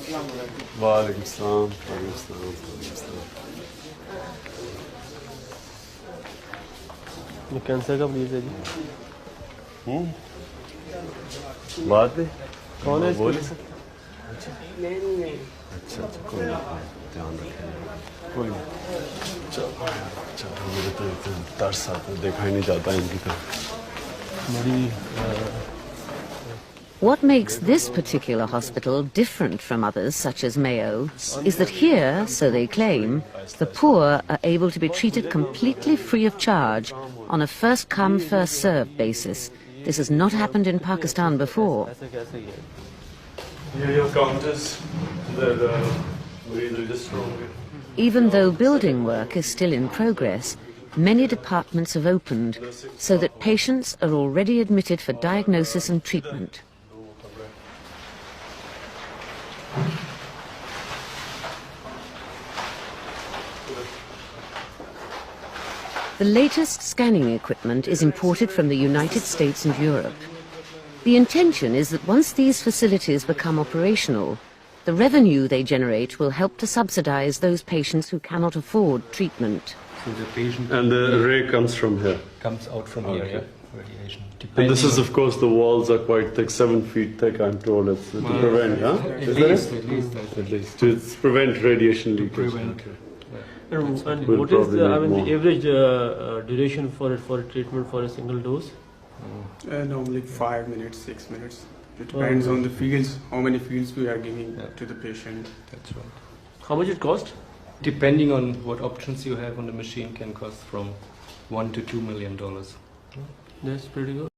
Walaikum salam. Walaikum salam. Walaikum salam. ये cancer का मरीज है जी। बात है कौन है बोले इसके? अच्छा अच्छा कोई नहीं ध्यान रखें कोई नहीं चलो चलो मुझे तो इतना तरस आता है देखा ही नहीं जाता इनकी तरफ What makes this particular hospital different from others, such as Mayo, is that here, so they claim, the poor are able to be treated completely free of charge on a first-come, first-served basis. This has not happened in Pakistan before. Your counters, register. Even though building work is still in progress, many departments have opened so that patients are already admitted for diagnosis and treatment. The latest scanning equipment is imported from the United States and Europe. The intention is that once these facilities become operational, the revenue they generate will help to subsidize those patients who cannot afford treatment. So the patient And the ray comes from here. comes out from here, Okay. yeah, radiation. And this is, of course, the walls are quite thick, 7 feet thick, I'm told. It's to prevent, huh? At Is that least, it? at least. At least. To prevent radiation leakage. Prevent. Okay. And We'll what is probably the, need more. average duration for a treatment for a single dose? Normally 5 minutes, 6 minutes. It depends on the fields, how many fields we are giving to the patient. That's right. How much it cost? Depending on what options you have on the machine, can cost from $1 to $2 million. That's pretty good.